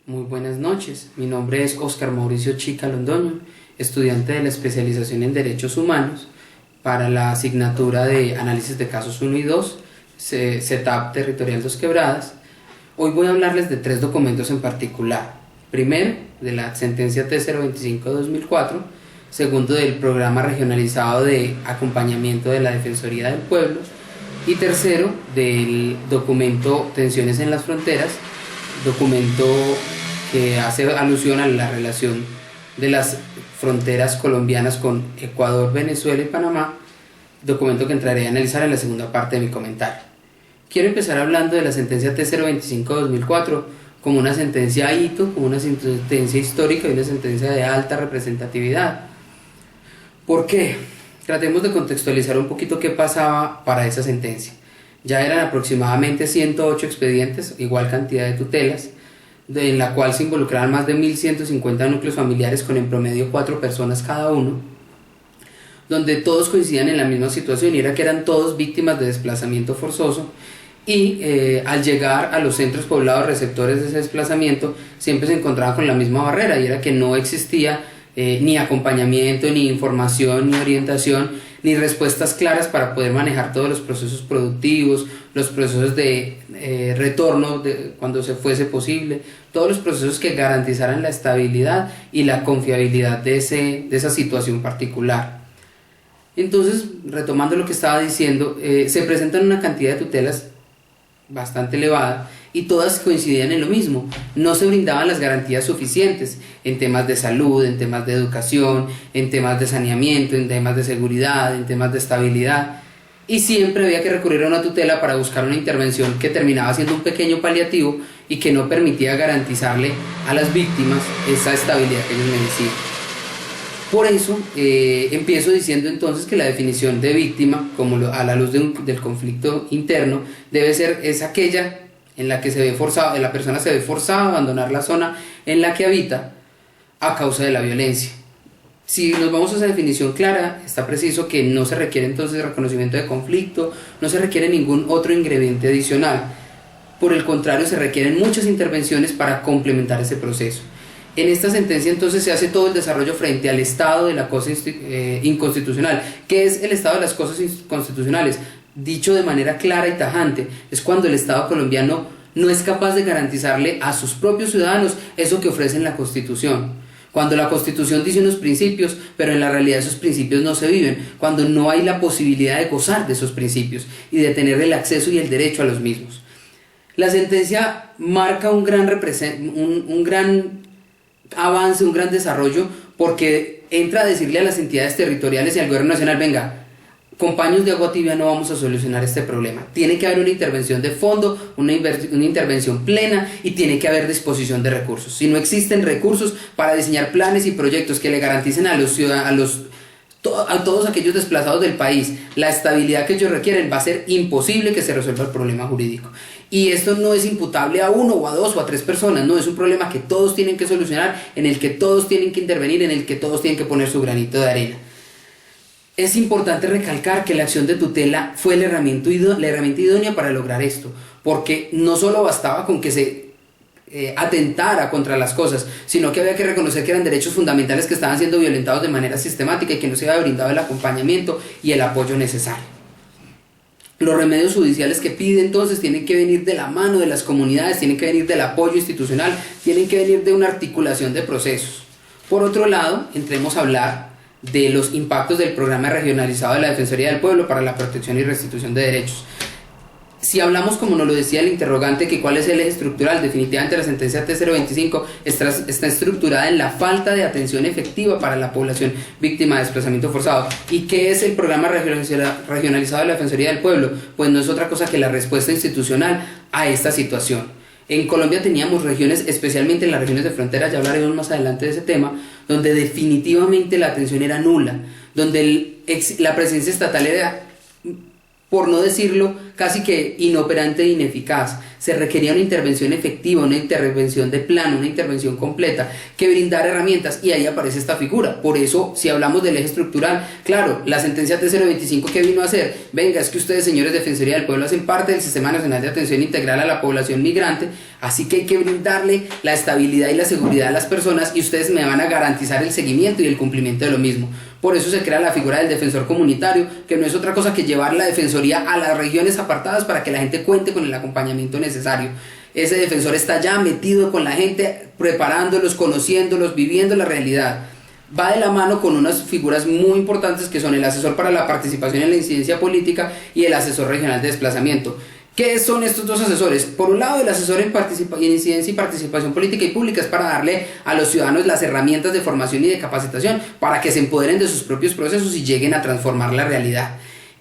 Muy buenas noches, mi nombre es Óscar Mauricio Chica Londoño, estudiante de la especialización en Derechos Humanos para la asignatura de Análisis de Casos 1 y 2, CETAP Territorial Dos Quebradas. Hoy voy a hablarles de tres documentos en particular. Primero, de la sentencia T025/2004, segundo, del programa regionalizado de acompañamiento de la Defensoría del Pueblo, y tercero, del documento Tensiones en las Fronteras, documento que hace alusión a la relación de las fronteras colombianas con Ecuador, Venezuela y Panamá, documento que entraré a analizar en la segunda parte de mi comentario. Quiero empezar hablando de la sentencia T025/2004 como una sentencia hito, como una sentencia histórica y una sentencia de alta representatividad. ¿Por qué? Tratemos de contextualizar un poquito qué pasaba para esa sentencia. Ya eran aproximadamente 108 expedientes, igual cantidad de tutelas, en la cual se involucraban más de 1.150 núcleos familiares con en promedio 4 personas cada uno, donde todos coincidían en la misma situación, y era que eran todos víctimas de desplazamiento forzoso, y al llegar a los centros poblados receptores de ese desplazamiento siempre se encontraban con la misma barrera, y era que no existía ni acompañamiento, ni información, ni orientación, ni respuestas claras para poder manejar todos los procesos productivos, los procesos de retorno cuando se fuese posible, todos los procesos que garantizaran la estabilidad y la confiabilidad de esa situación particular. Entonces, retomando lo que estaba diciendo, se presentan una cantidad de tutelas bastante elevada y todas coincidían en lo mismo: no se brindaban las garantías suficientes en temas de salud, en temas de educación, en temas de saneamiento, en temas de seguridad, en temas de estabilidad, y siempre había que recurrir a una tutela para buscar una intervención que terminaba siendo un pequeño paliativo y que no permitía garantizarle a las víctimas esa estabilidad que ellos merecían. Por eso empiezo diciendo entonces que la definición de víctima, como a la luz del conflicto interno, es aquella en la que la persona se ve forzada a abandonar la zona en la que habita a causa de la violencia. Si nos vamos a esa definición clara, está preciso que no se requiere entonces reconocimiento de conflicto, no se requiere ningún otro ingrediente adicional. Por el contrario, se requieren muchas intervenciones para complementar ese proceso. En esta sentencia entonces se hace todo el desarrollo frente al estado de la cosa inconstitucional. ¿Qué es el estado de las cosas inconstitucionales? Dicho de manera clara y tajante, es cuando el Estado colombiano no es capaz de garantizarle a sus propios ciudadanos eso que ofrece en la Constitución. Cuando la Constitución dice unos principios, pero en la realidad esos principios no se viven, cuando no hay la posibilidad de gozar de esos principios y de tener el acceso y el derecho a los mismos. La sentencia marca un gran avance, un gran desarrollo, porque entra a decirle a las entidades territoriales y al gobierno nacional: venga, con paños de agua tibia no vamos a solucionar este problema. Tiene que haber una intervención de fondo, una intervención plena, y tiene que haber disposición de recursos. Si no existen recursos para diseñar planes y proyectos que le garanticen a todos aquellos desplazados del país la estabilidad que ellos requieren, va a ser imposible que se resuelva el problema jurídico. Y esto no es imputable a uno o a dos o a tres personas, no, es un problema que todos tienen que solucionar, en el que todos tienen que intervenir, en el que todos tienen que poner su granito de arena. Es importante recalcar que la acción de tutela fue la herramienta idónea para lograr esto, porque no solo bastaba con que se atentara contra las cosas, sino que había que reconocer que eran derechos fundamentales que estaban siendo violentados de manera sistemática y que no se había brindado el acompañamiento y el apoyo necesario. Los remedios judiciales que pide entonces tienen que venir de la mano de las comunidades, tienen que venir del apoyo institucional, tienen que venir de una articulación de procesos. Por otro lado, entremos a hablar de los impactos del programa regionalizado de la Defensoría del Pueblo para la protección y restitución de derechos. Si hablamos, como nos lo decía el interrogante, que cuál es el eje estructural, definitivamente la sentencia T025 está estructurada en la falta de atención efectiva para la población víctima de desplazamiento forzado. ¿Y qué es el programa regionalizado de la Defensoría del Pueblo? Pues no es otra cosa que la respuesta institucional a esta situación. En Colombia teníamos regiones, especialmente en las regiones de frontera, ya hablaremos más adelante de ese tema, donde definitivamente la atención era nula, donde la presencia estatal era, por no decirlo, casi que inoperante e ineficaz. se requería una intervención efectiva, una intervención de plano, una intervención completa, que brindara herramientas, y ahí aparece esta figura. Por eso, si hablamos del eje estructural, claro, la sentencia T025, ¿qué vino a hacer? Venga, es que ustedes, señores de Defensoría del Pueblo, hacen parte del Sistema Nacional de Atención Integral a la Población Migrante, así que hay que brindarle la estabilidad y la seguridad a las personas, y ustedes me van a garantizar el seguimiento y el cumplimiento de lo mismo. Por eso se crea la figura del defensor comunitario, que no es otra cosa que llevar la defensoría a las regiones apartadas para que la gente cuente con el acompañamiento necesario. Ese defensor está ya metido con la gente, preparándolos, conociéndolos, viviendo la realidad. Va de la mano con unas figuras muy importantes que son el asesor para la participación en la incidencia política y el asesor regional de desplazamiento. ¿Qué son estos dos asesores? Por un lado, el asesor en incidencia y participación política y pública es para darle a los ciudadanos las herramientas de formación y de capacitación para que se empoderen de sus propios procesos y lleguen a transformar la realidad.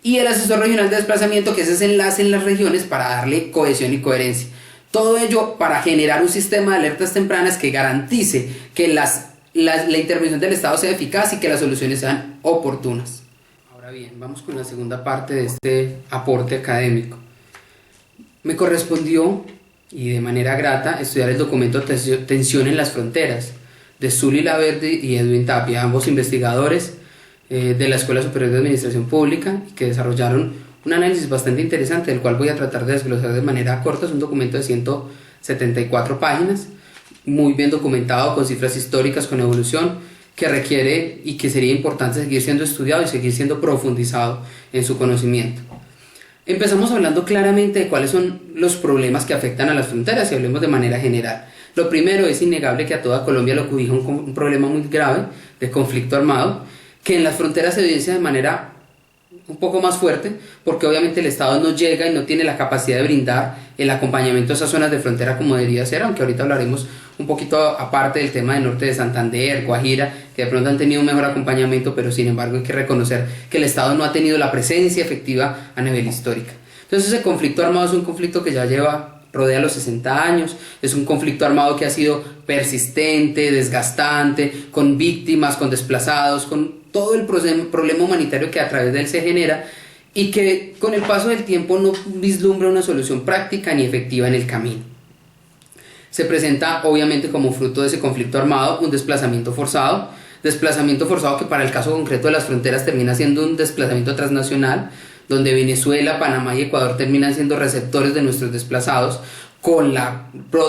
Y el asesor regional de desplazamiento, que es ese enlace en las regiones para darle cohesión y coherencia. Todo ello para generar un sistema de alertas tempranas que garantice que la intervención del Estado sea eficaz y que las soluciones sean oportunas. Ahora bien, vamos con la segunda parte de este aporte académico. Me correspondió, y de manera grata, estudiar el documento Tensión en las Fronteras, de Zuli Laverde y Edwin Tapia, ambos investigadores de la Escuela Superior de Administración Pública, que desarrollaron un análisis bastante interesante, del cual voy a tratar de desglosar de manera corta. Es un documento de 174 páginas, muy bien documentado, con cifras históricas, con evolución, que requiere y que sería importante seguir siendo estudiado y seguir siendo profundizado en su conocimiento. Empezamos hablando claramente de cuáles son los problemas que afectan a las fronteras, y hablemos de manera general. Lo primero, es innegable que a toda Colombia lo cobija un problema muy grave de conflicto armado, que en las fronteras se evidencia de manera un poco más fuerte, porque obviamente el Estado no llega y no tiene la capacidad de brindar el acompañamiento a esas zonas de frontera como debería ser, aunque ahorita hablaremos un poquito aparte del tema del norte de Santander, Guajira, que de pronto han tenido un mejor acompañamiento, pero sin embargo hay que reconocer que el Estado no ha tenido la presencia efectiva a nivel histórico. Entonces ese conflicto armado es un conflicto que ya rodea los 60 años, es un conflicto armado que ha sido persistente, desgastante, con víctimas, con desplazados, con todo el problema humanitario que a través de él se genera, y que con el paso del tiempo no vislumbra una solución práctica ni efectiva en el camino. Se presenta obviamente como fruto de ese conflicto armado un desplazamiento forzado que para el caso concreto de las fronteras termina siendo un desplazamiento transnacional, donde Venezuela, Panamá y Ecuador terminan siendo receptores de nuestros desplazados, con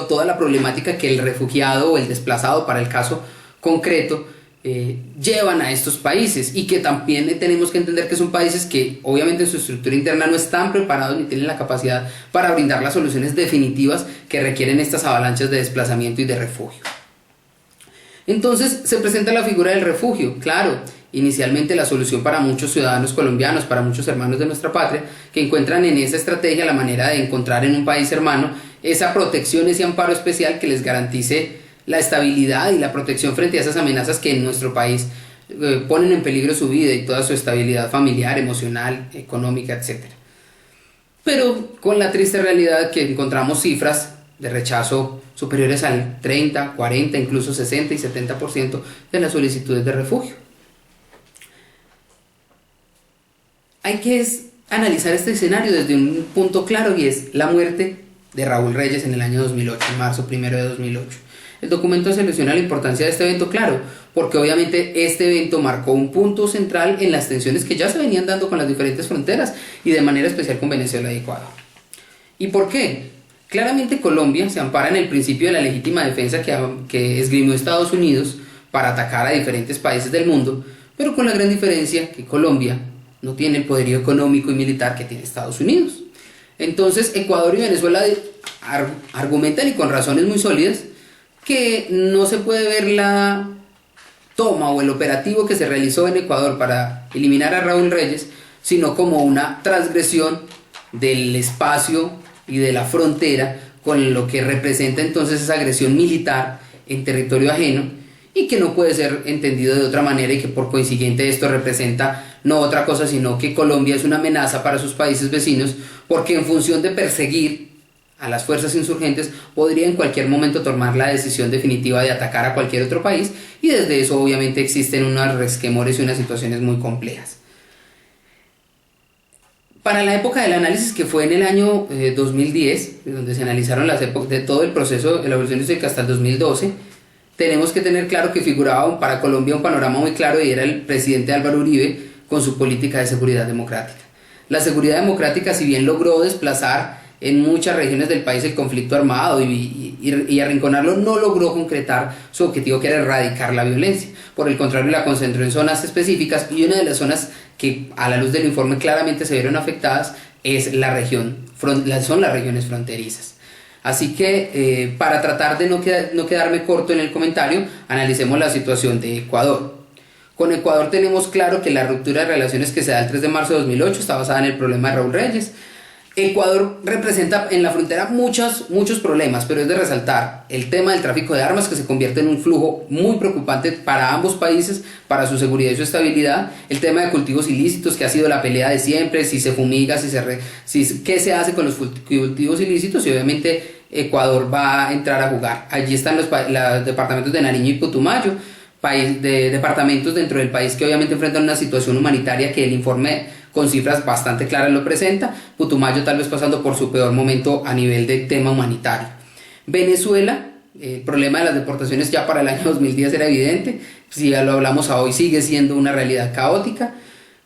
toda la problemática que el refugiado o el desplazado, para el caso concreto, llevan a estos países, y que también tenemos que entender que son países que obviamente en su estructura interna no están preparados ni tienen la capacidad para brindar las soluciones definitivas que requieren estas avalanchas de desplazamiento y de refugio. Entonces se presenta la figura del refugio. Claro, inicialmente la solución para muchos ciudadanos colombianos, para muchos hermanos de nuestra patria, que encuentran en esa estrategia la manera de encontrar en un país hermano esa protección, ese amparo especial que les garantice la estabilidad y la protección frente a esas amenazas que en nuestro país ponen en peligro su vida y toda su estabilidad familiar, emocional, económica, etc. Pero con la triste realidad que encontramos cifras de rechazo superiores al 30, 40, incluso 60 y 70% de las solicitudes de refugio. Hay que analizar este escenario desde un punto claro, y es la muerte de Raúl Reyes en el año 2008, en marzo 1 de 2008. El documento selecciona la importancia de este evento, claro, porque obviamente este evento marcó un punto central en las tensiones que ya se venían dando con las diferentes fronteras, y de manera especial con Venezuela y Ecuador. ¿Y por qué? Claramente Colombia se ampara en el principio de la legítima defensa que esgrimió Estados Unidos para atacar a diferentes países del mundo, pero con la gran diferencia que Colombia no tiene el poderío económico y militar que tiene Estados Unidos. Entonces Ecuador y Venezuela argumentan, y con razones muy sólidas, que no se puede ver la toma o el operativo que se realizó en Ecuador para eliminar a Raúl Reyes, sino como una transgresión del espacio y de la frontera, con lo que representa entonces esa agresión militar en territorio ajeno, y que no puede ser entendido de otra manera, y que por consiguiente esto representa no otra cosa sino que Colombia es una amenaza para sus países vecinos, porque en función de perseguir a las fuerzas insurgentes podría en cualquier momento tomar la decisión definitiva de atacar a cualquier otro país, y desde eso obviamente existen unos resquemores y unas situaciones muy complejas. Para la época del análisis, que fue en el año 2010, donde se analizaron las épocas de todo el proceso de la evolución histórica hasta el 2012, tenemos que tener claro que figuraba para Colombia un panorama muy claro y era el presidente Álvaro Uribe con su política de seguridad democrática. La seguridad democrática, si bien logró desplazar en muchas regiones del país el conflicto armado y arrinconarlo, no logró concretar su objetivo, que era erradicar la violencia. Por el contrario, la concentró en zonas específicas, y una de las zonas que a la luz del informe claramente se vieron afectadas es son las regiones fronterizas. Así que para tratar de no quedarme corto en el comentario, analicemos la situación de Ecuador. Con Ecuador tenemos claro que la ruptura de relaciones que se da el 3 de marzo de 2008 está basada en el problema de Raúl Reyes. Ecuador representa en la frontera muchos problemas, pero es de resaltar el tema del tráfico de armas, que se convierte en un flujo muy preocupante para ambos países, para su seguridad y su estabilidad. El tema de cultivos ilícitos, que ha sido la pelea de siempre: si se fumiga, qué se hace con los cultivos ilícitos, y obviamente Ecuador va a entrar a jugar. Allí están los departamentos de Nariño y Putumayo, departamentos dentro del país que obviamente enfrentan una situación humanitaria que el informe con cifras bastante claras lo presenta. Putumayo tal vez pasando por su peor momento a nivel de tema humanitario. Venezuela, el problema de las deportaciones ya para el año 2010 era evidente, si ya lo hablamos a hoy sigue siendo una realidad caótica,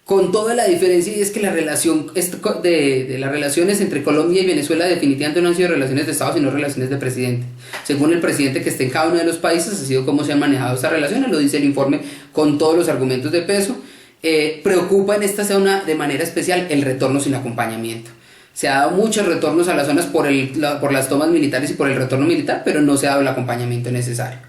con toda la diferencia, y es que la relación de las relaciones entre Colombia y Venezuela definitivamente no han sido relaciones de Estado, sino relaciones de presidente. Según el presidente que esté en cada uno de los países, ha sido cómo se han manejado estas relaciones, lo dice el informe con todos los argumentos de peso. Preocupa en esta zona de manera especial el retorno sin acompañamiento. Se ha dado muchos retornos a las zonas por las tomas militares y por el retorno militar, pero no se ha dado el acompañamiento necesario.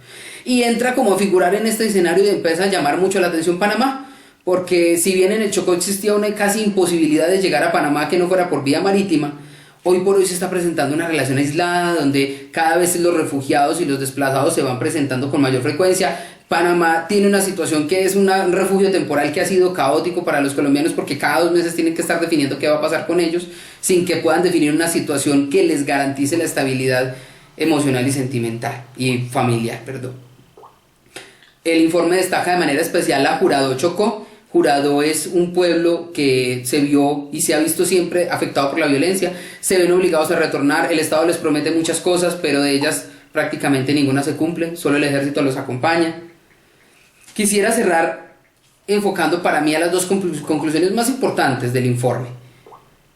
Y entra como a figurar en este escenario y empieza a llamar mucho la atención Panamá, porque si bien en el Chocó existía una casi imposibilidad de llegar a Panamá que no fuera por vía marítima, hoy por hoy se está presentando una relación aislada donde cada vez los refugiados y los desplazados se van presentando con mayor frecuencia. Panamá tiene una situación que es un refugio temporal que ha sido caótico para los colombianos, porque cada 2 meses tienen que estar definiendo qué va a pasar con ellos, sin que puedan definir una situación que les garantice la estabilidad emocional y sentimental y familiar, perdón. El informe destaca de manera especial a Jurado Chocó. Jurado es un pueblo que se vio y se ha visto siempre afectado por la violencia. Se ven obligados a retornar, el Estado les promete muchas cosas, pero de ellas prácticamente ninguna se cumple, solo el ejército los acompaña. Quisiera cerrar enfocando para mí a las dos conclusiones más importantes del informe.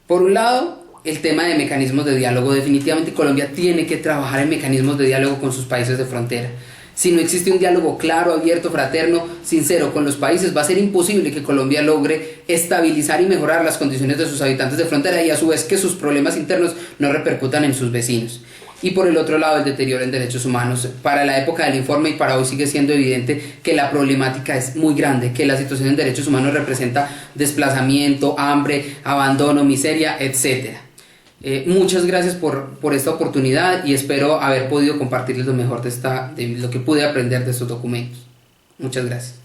Por un lado, el tema de mecanismos de diálogo. Definitivamente Colombia tiene que trabajar en mecanismos de diálogo con sus países de frontera. Si no existe un diálogo claro, abierto, fraterno, sincero con los países, va a ser imposible que Colombia logre estabilizar y mejorar las condiciones de sus habitantes de frontera, y a su vez que sus problemas internos no repercutan en sus vecinos. Y por el otro lado, el deterioro en derechos humanos. Para la época del informe y para hoy sigue siendo evidente que la problemática es muy grande, que la situación en derechos humanos representa desplazamiento, hambre, abandono, miseria, etc. Muchas gracias por esta oportunidad, y espero haber podido compartirles lo mejor de lo que pude aprender de estos documentos. Muchas gracias.